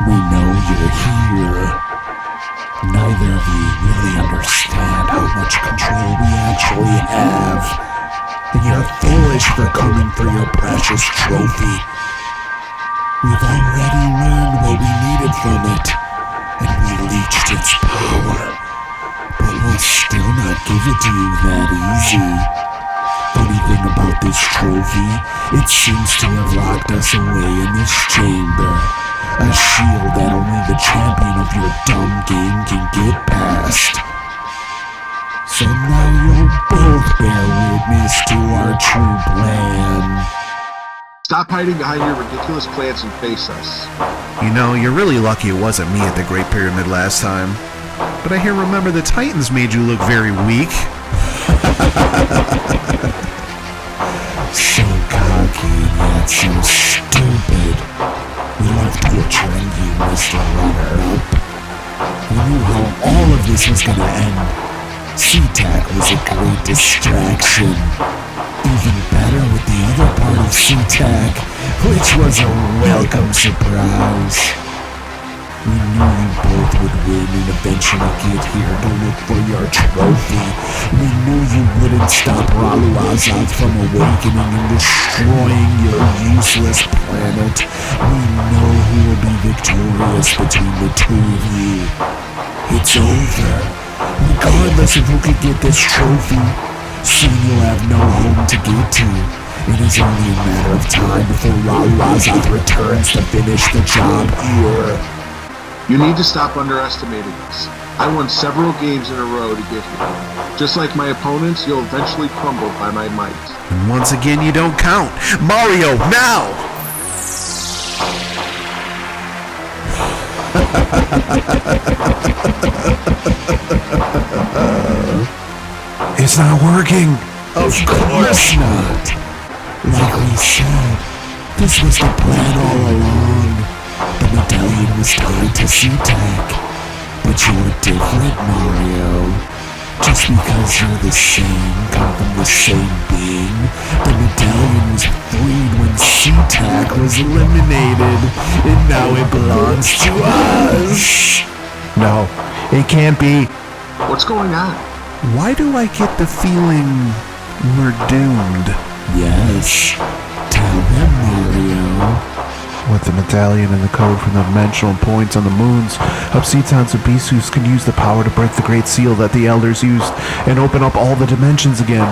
We know you're here. Neither of you really understand how much control we actually have. And you're foolish for coming for your precious trophy. We've already learned what we needed from it, and we leached its power. But we'll still not give it to you that easy. Funny thing about this trophy, it seems to have locked us away in this chamber. A shield that only the champion of your dumb game can get past. So now you'll both bear witness to our true plan. Stop hiding behind your ridiculous plans and face us. You know, you're really lucky it wasn't me at the Great Pyramid last time. But I remember the Titans made you look very weak. So cocky and yet so stupid. We love torturing you, Mr. Runner-Up. We knew how all of this was gonna end. SeaTac was a great distraction. Even better with the other part of SeaTac, which was a welcome surprise. We knew you both would win and eventually get here to look for your trophy. We knew you wouldn't stop R'luh Azath from awakening and destroying your useless planet. We know who will be victorious between the two of you. It's over. Regardless of who could get this trophy, soon you'll have no home to get to. It is only a matter of time before R'luh Azath returns to finish the job here. You need to stop underestimating us. I won several games in a row to get here. Just like my opponents, you'll eventually crumble by my might. And once again, you don't count. Mario, now! It's not working. Of course not. Like we said, this was the plan all along. The medallion was tied to SeaTac. But you're different, Mario. Just because you're the same, come from the same being, the medallion was freed when SeaTac was eliminated, and now it belongs to us. No, it can't be. What's going on? Why do I get the feeling we're doomed? Yes. Tell them, Mario. With the medallion and the code from the dimensional points on the moons, Obscitans Abyssus can use the power to break the Great Seal that the Elders used and open up all the dimensions again.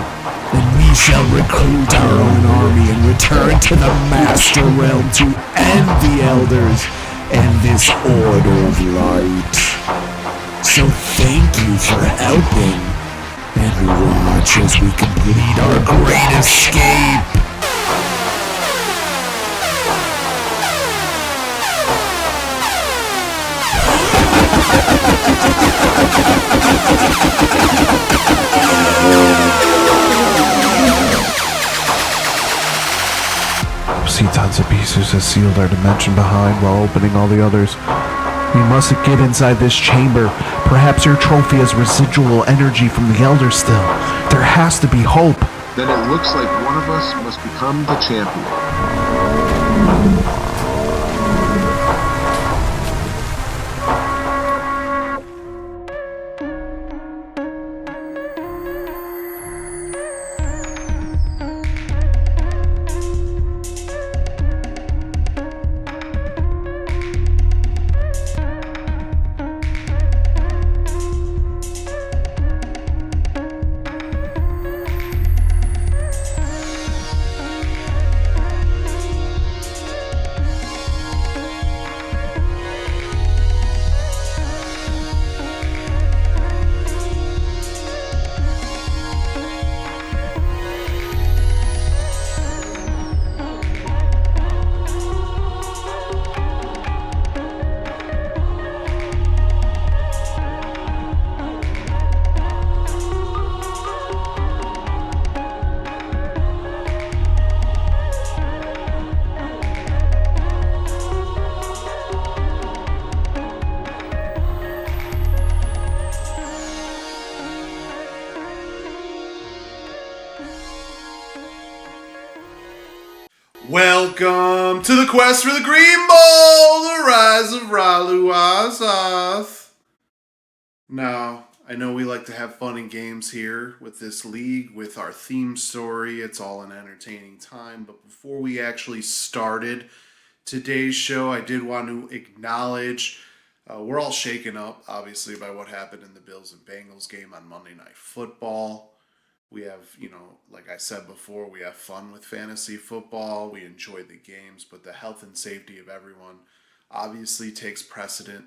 And we shall recruit our own army and return to the Master Realm to end the Elders and this Order of Light. So thank you for helping, and watch as we complete our great escape. Obscitans Abyssus has sealed our dimension behind while opening all the others. We must get inside this chamber. Perhaps your trophy has residual energy from the Elders still. There has to be hope. Then it looks like one of us must become the champion. Welcome to the quest for the Green Ball, the rise of R'luh Azath. Now, I know we like to have fun and games here with this league, with our theme story. It's all an entertaining time. But before we actually started today's show, I did want to acknowledge we're all shaken up, obviously, by what happened in the Bills and Bengals game on Monday Night Football. We have, like I said before, we have fun with fantasy football. We enjoy the games, but the health and safety of everyone obviously takes precedent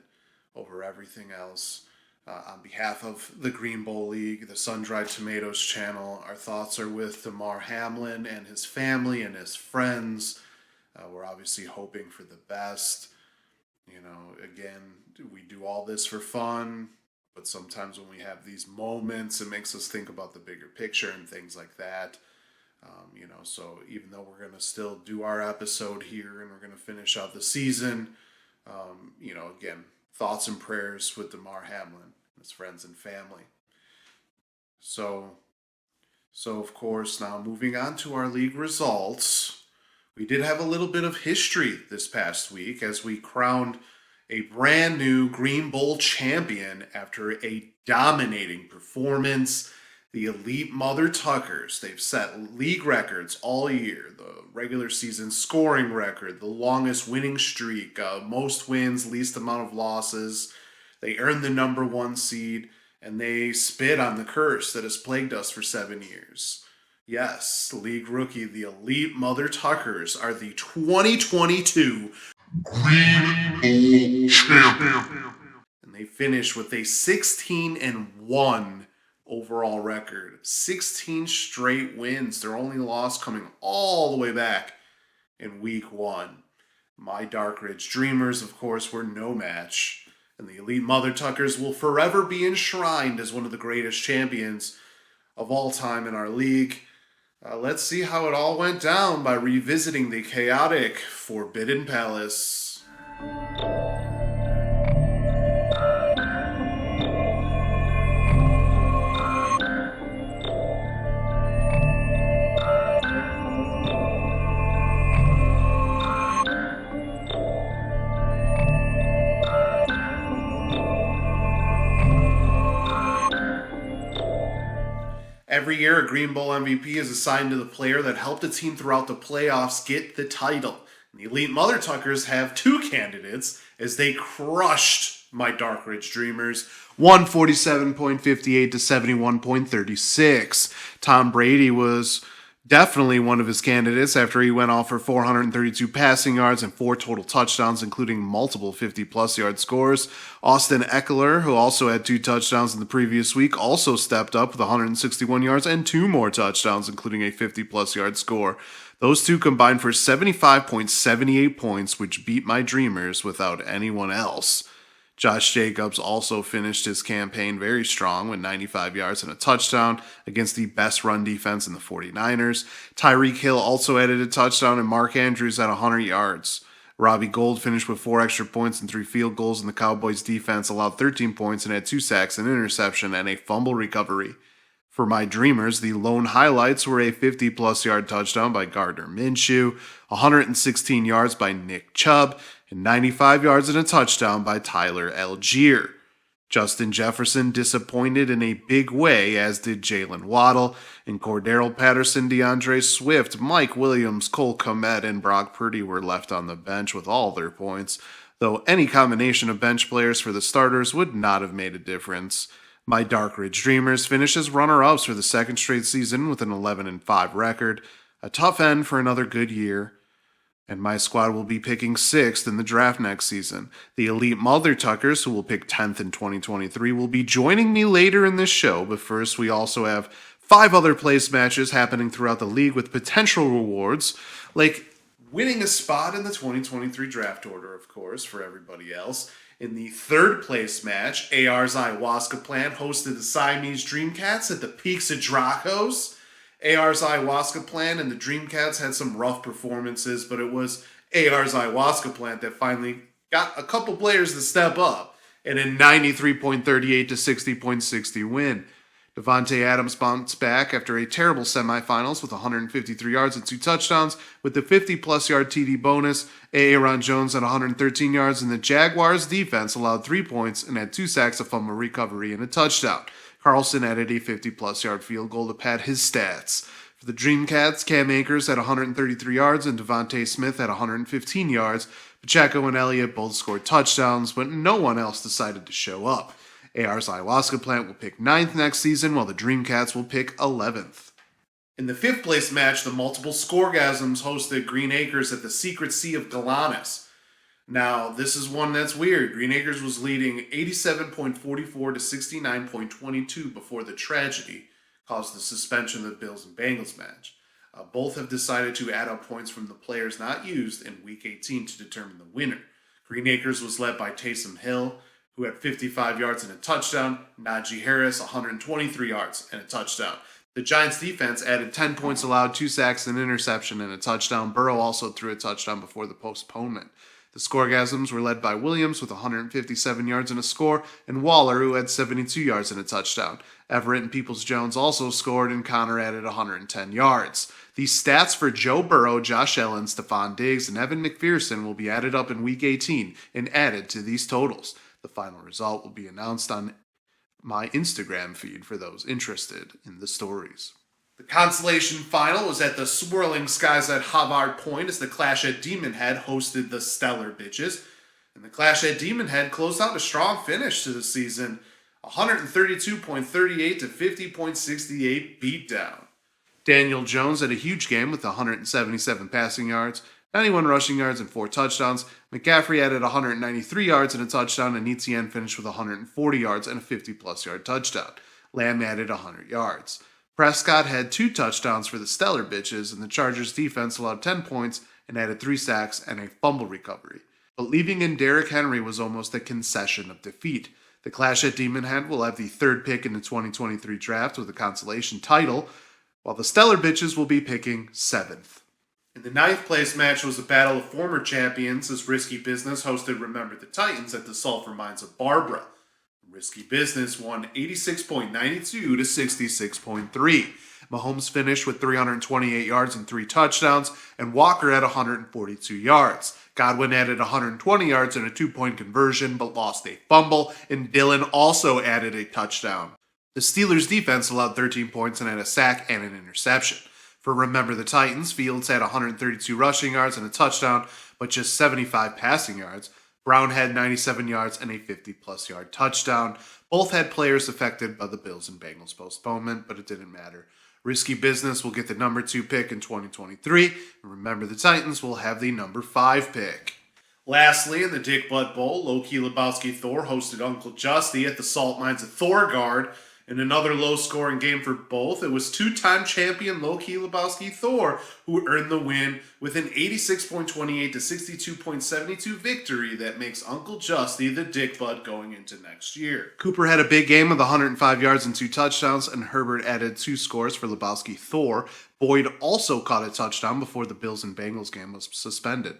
over everything else. On behalf of the Green Bowl League, the Sun-Dried Tomatoes channel, our thoughts are with Damar Hamlin and his family and his friends. We're obviously hoping for the best. Again, we do all this for fun. But sometimes when we have these moments, it makes us think about the bigger picture and things like that. So even though we're going to still do our episode here and we're going to finish out the season, again, thoughts and prayers with Damar Hamlin, his friends and family. So of course, now moving on to our league results, we did have a little bit of history this past week as we crowned a brand new Green Bowl champion after a dominating performance. The elite Mother Tuckers, they've set league records all year. The regular season scoring record, the longest winning streak, most wins, least amount of losses. They earned the number 1 seed, and they spit on the curse that has plagued us for 7 years. Yes, league rookie, the elite Mother Tuckers are the 2022 Green Bowl champion. And they finished with a 16-1 overall record. 16 straight wins. Their only loss coming all the way back in week 1. My Dark Ridge Dreamers, of course, were no match. And the elite Mother Tuckers will forever be enshrined as one of the greatest champions of all time in our league. Let's see how it all went down by revisiting the chaotic Forbidden Palace. Every year, a Green Bowl MVP is assigned to the player that helped a team throughout the playoffs get the title. And the elite Mother Tuckers have 2 candidates as they crushed my Dark Ridge Dreamers, 147.58 to 71.36. Tom Brady was definitely one of his candidates after he went off for 432 passing yards and 4 total touchdowns, including multiple 50-plus yard scores. Austin Eckler, who also had 2 touchdowns in the previous week, also stepped up with 161 yards and 2 more touchdowns, including a 50-plus yard score. Those 2 combined for 75.78 points, which beat my Dreamers without anyone else. Josh Jacobs also finished his campaign very strong with 95 yards and a touchdown against the best run defense in the 49ers. Tyreek Hill also added a touchdown, and Mark Andrews had 100 yards. Robbie Gould finished with 4 extra points and 3 field goals, and the Cowboys defense allowed 13 points and had 2 sacks, an interception, and a fumble recovery. For my Dreamers, the lone highlights were a 50-plus yard touchdown by Gardner Minshew, 116 yards by Nick Chubb, and 95 yards and a touchdown by Tyler Algier. Justin Jefferson disappointed in a big way, as did Jalen Waddle, and Cordero Patterson, DeAndre Swift, Mike Williams, Cole Kmet, and Brock Purdy were left on the bench with all their points, though any combination of bench players for the starters would not have made a difference. My Dark Ridge Dreamers finished as runner-ups for the 2nd straight season with an 11-5 record, a tough end for another good year. And my squad will be picking 6th in the draft next season. The elite Mother Tuckers, who will pick 10th in 2023, will be joining me later in this show, but first we also have 5 other place matches happening throughout the league with potential rewards, like winning a spot in the 2023 draft order, of course, for everybody else. In the 3rd place match, AR's Ayahuasca Plant hosted the Siamese Dreamcats at the Peaks of Dracos. AR's Ayahuasca Plant and the Dreamcats had some rough performances, but it was AR's Ayahuasca Plant that finally got a couple players to step up in a 93.38 to 60.60 win. Devontae Adams bounced back after a terrible semifinals with 153 yards and 2 touchdowns with the 50-plus yard TD bonus. Aaron Jones had 113 yards, and the Jaguars' defense allowed 3 points and had 2 sacks, a fumble recovery, and a touchdown. Carlson added a 50-plus yard field goal to pad his stats. For the Dreamcats, Cam Akers had 133 yards, and Devontae Smith had 115 yards. Pacheco and Elliott both scored touchdowns, but no one else decided to show up. AR's ayahuasca plant will pick 9th next season, while the Dreamcats will pick 11th. In the 5th place match, the multiple Scoregasms hosted Green Acres at the Secret Sea of Galanis. Now, this is one that's weird. Green Acres was leading 87.44 to 69.22 before the tragedy caused the suspension of the Bills and Bengals match. Both have decided to add up points from the players not used in Week 18 to determine the winner. Green Acres was led by Taysom Hill, who had 55 yards and a touchdown. Najee Harris, 123 yards and a touchdown. The Giants' defense added 10 points allowed, 2 sacks, an interception, and a touchdown. Burrow also threw a touchdown before the postponement. The Scoregasms were led by Williams with 157 yards and a score, and Waller, who had 72 yards and a touchdown. Everett and Peoples-Jones also scored, and Connor added 110 yards. These stats for Joe Burrow, Josh Allen, Stephon Diggs, and Evan McPherson will be added up in Week 18 and added to these totals. The final result will be announced on my Instagram feed for those interested in the stories. The consolation final was at the Swirling Skies at Havard Point as the Clash at Demon Head hosted the Stellar Bitches. And the Clash at Demon Head closed out a strong finish to the season, 132.38 to 50.68 beatdown. Daniel Jones had a huge game with 177 passing yards, 91 rushing yards, and 4 touchdowns. McCaffrey added 193 yards and a touchdown, and Etienne finished with 140 yards and a 50-plus yard touchdown. Lamb added 100 yards. Prescott had 2 touchdowns for the Stellar Bitches, and the Chargers' defense allowed 10 points and added 3 sacks and a fumble recovery. But leaving in Derrick Henry was almost a concession of defeat. The Clash at Demon Head will have the 3rd pick in the 2023 draft with a consolation title, while the Stellar Bitches will be picking 7th. In the 9th place match was a battle of former champions as Risky Business hosted Remember the Titans at the Sulphur Mines of Barbara. Risky Business won 86.92 to 66.3. Mahomes finished with 328 yards and 3 touchdowns, and Walker had 142 yards. Godwin added 120 yards and a 2-point conversion, but lost a fumble, and Dillon also added a touchdown. The Steelers' defense allowed 13 points and had a sack and an interception. For Remember the Titans, Fields had 132 rushing yards and a touchdown, but just 75 passing yards. Brown had 97 yards and a 50-plus yard touchdown. Both had players affected by the Bills and Bengals postponement, but it didn't matter. Risky Business will get the number 2 pick in 2023, and Remember the Titans will have the number 5 pick. Lastly, in the Dick Butt Bowl, Low-Key Lebowski Thor hosted Uncle Justy at the Salt Mines of Thorgard. In another low-scoring game for both, it was 2-time champion Low-Key Lebowski Thor who earned the win with an 86.28 to 62.72 victory that makes Uncle Justy the Dick Butt going into next year. Cooper had a big game with 105 yards and 2 touchdowns, and Herbert added 2 scores for Lebowski Thor. Boyd also caught a touchdown before the Bills and Bengals game was suspended.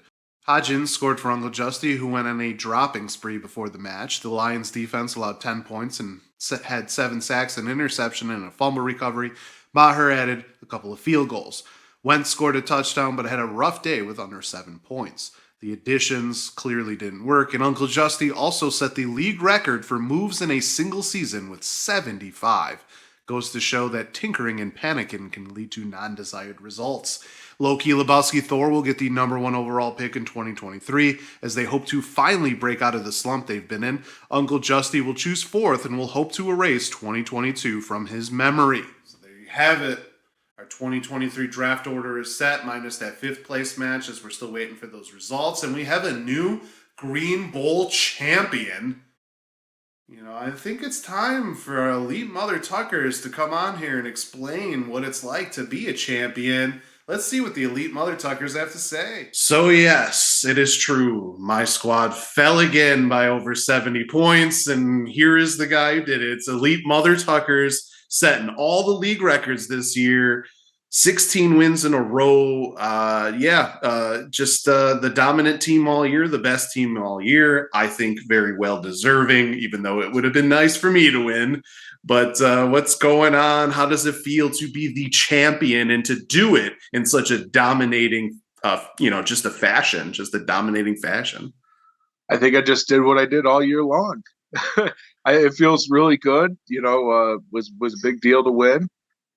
Hodgins scored for Uncle Justy, who went on a dropping spree before the match. The Lions' defense allowed 10 points and had 7 sacks, an interception, and a fumble recovery. Maher added a couple of field goals. Wentz scored a touchdown, but had a rough day with under 7 points. The additions clearly didn't work, and Uncle Justy also set the league record for moves in a single season with 75. Goes to show that tinkering and panicking can lead to non-desired results. Low-Key Lebowski Thor will get the number 1 overall pick in 2023 as they hope to finally break out of the slump they've been in. Uncle Justy will choose 4th and will hope to erase 2022 from his memory. So there you have it. Our 2023 draft order is set, minus that 5th place match as we're still waiting for those results. And we have a new Green Bowl champion. I think it's time for our elite Mother Tuckers to come on here and explain what it's like to be a champion. Let's see what the elite Mother Tuckers have to say. So yes, it is true. My squad fell again by over 70 points, and here is the guy who did it. It's elite Mother Tuckers setting all the league records this year. 16 wins in a row. Just the dominant team all year, the best team all year. I think very well deserving, even though it would have been nice for me to win. But what's going on? How does it feel to be the champion and to do it in such a dominating, just a dominating fashion? I think I just did what I did all year long. It feels really good. Was a big deal to win.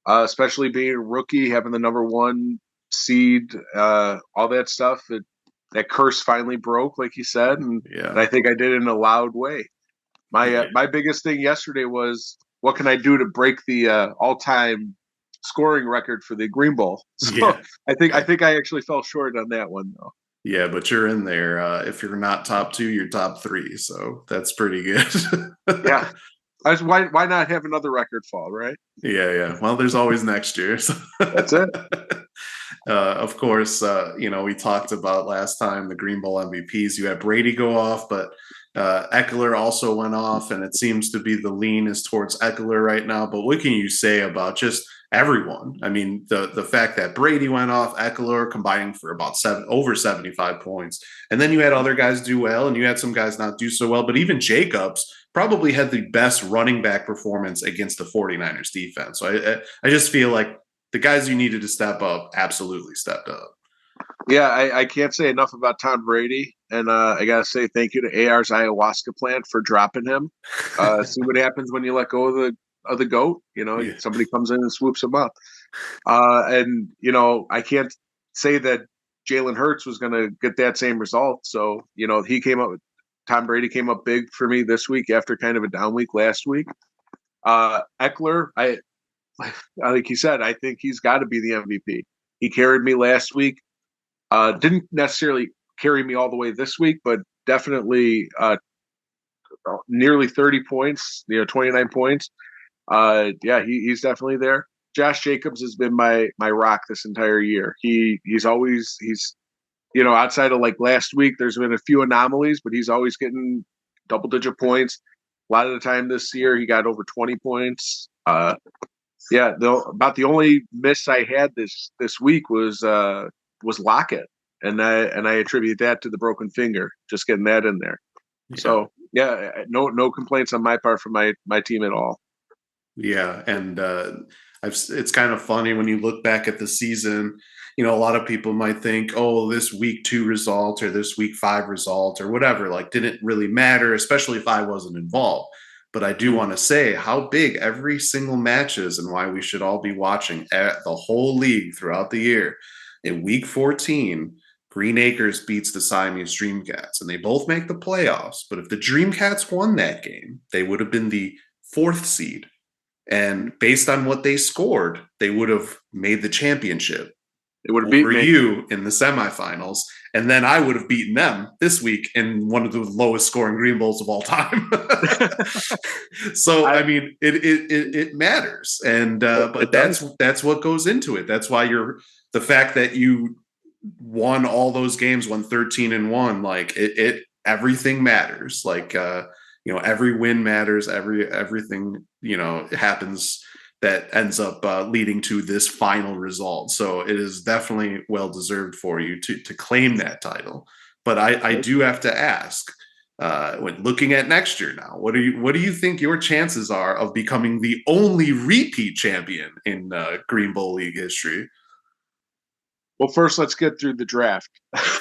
Especially being a rookie, having the number one seed, all that stuff. That curse finally broke, like you said, and I think I did it in a loud way. My biggest thing yesterday was, what can I do to break the all-time scoring record for the Green Bowl? So I think I actually fell short on that one, though. Yeah, but you're in there. If you're not top 2, you're top 3, so that's pretty good. Yeah. Why not have another record fall, right? Yeah. Well, there's always next year. So. That's it. Of course, we talked about last time the Green Bowl MVPs. You had Brady go off, but Eckler also went off, and it seems to be the lean is towards Eckler right now. But what can you say about just everyone? I mean, the fact that Brady went off, Eckler combining for about over 75 points, and then you had other guys do well, and you had some guys not do so well. But even Jacobs probably had the best running back performance against the 49ers defense. So I just feel like the guys you needed to step up absolutely stepped up. Yeah, I can't say enough about Tom Brady. And I got to say thank you to AR's ayahuasca plant for dropping him. See what happens when you let go of the GOAT. Somebody comes in and swoops him up. And I can't say that Jalen Hurts was going to get that same result. So, Tom Brady came up big for me this week after kind of a down week last week. Eckler, like you said, I think he's got to be the MVP. He carried me last week. Didn't necessarily carry me all the way this week, but definitely nearly 30 points, 29 points. He's definitely there. Josh Jacobs has been my rock this entire year. He's outside of like last week, there's been a few anomalies, but he's always getting double-digit points. A lot of the time this year, he got over 20 points. About the only miss I had this week was Lockett, and I attribute that to the broken finger, just getting that in there. Yeah. So no complaints on my part from my team at all. Yeah, and it's kind of funny when you look back at the season. A lot of people might think, oh, this week 2 result or this week 5 result or whatever, like didn't really matter, especially if I wasn't involved. But I do want to say how big every single match is and why we should all be watching at the whole league throughout the year. In week 14, Green Acres beats the Siamese Dreamcats, and they both make the playoffs. But if the Dreamcats won that game, they would have been the 4th seed. And based on what they scored, they would have made the championship. It would have beaten you in the semifinals, and then I would have beaten them this week in one of the lowest scoring Green Bowls of all time. So I mean, it matters, and but that's what goes into it. That's why the fact that you won all those games, won 13-1, like it everything matters. Like every win matters. Everything happens that ends up leading to this final result. So it is definitely well deserved for you to claim that title. But I do have to ask, when looking at next year now, what do you think your chances are of becoming the only repeat champion in Green Bowl League history? Well, first let's get through the draft.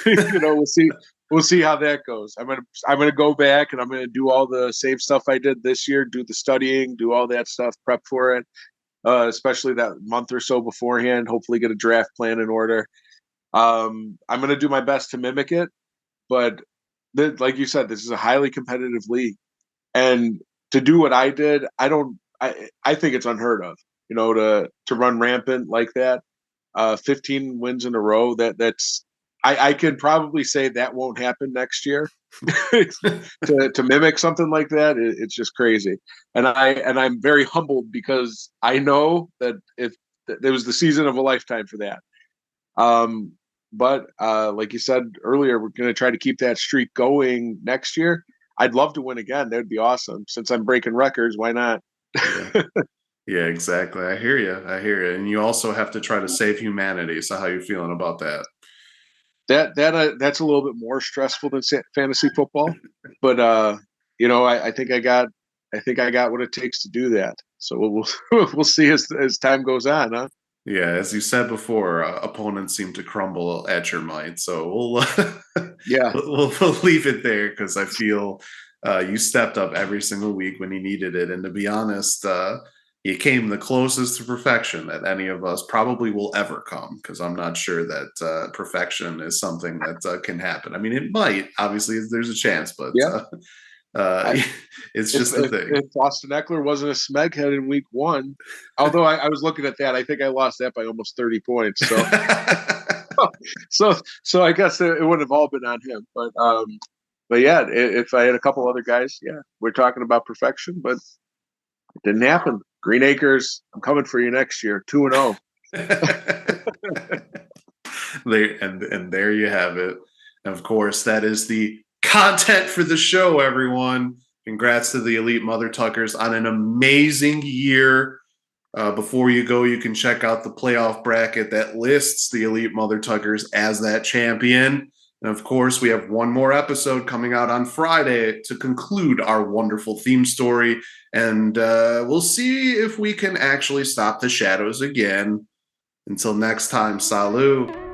We'll see how that goes. I'm gonna go back and I'm gonna do all the same stuff I did this year, do the studying, do all that stuff, prep for it, especially that month or so beforehand. Hopefully, get a draft plan in order. I'm gonna do my best to mimic it, but like you said, this is a highly competitive league, and to do what I did, I think it's unheard of. To run rampant like that, 15 wins in a row. That's. I could probably say that won't happen next year. to mimic something like that, it's just crazy. And I'm very humbled because I know that it was the season of a lifetime for that. But like you said earlier, we're going to try to keep that streak going next year. I'd love to win again. That would be awesome. Since I'm breaking records, why not? Yeah. Yeah, exactly. I hear you. I hear you. And you also have to try to save humanity. So how you feeling about that? That's a little bit more stressful than fantasy football, but I think I got what it takes to do that. So we'll see as time goes on, huh? Yeah, as you said before, opponents seem to crumble at your might. So Yeah, we'll leave it there because I feel you stepped up every single week when you needed it. And to be honest, you came the closest to perfection that any of us probably will ever come. Because I'm not sure that perfection is something that can happen. I mean, it might. Obviously, there's a chance, but yeah. uh, I, it's if, just the if thing. if Austin Eckler wasn't a smeghead in week one, although I was looking at that, I think I lost that by almost 30 points. So so I guess it wouldn't have all been on him. But yeah, if I had a couple other guys, yeah, we're talking about perfection, but it didn't happen. Green Acres, I'm coming for you next year, 2-0. And there you have it. And of course, that is the content for the show, everyone. Congrats to the Elite Mother Tuckers on an amazing year. Before you go, you can check out the playoff bracket that lists the Elite Mother Tuckers as that champion. And of course, we have one more episode coming out on Friday to conclude our wonderful theme story. And we'll see if we can actually stop the shadows again. Until next time, salut.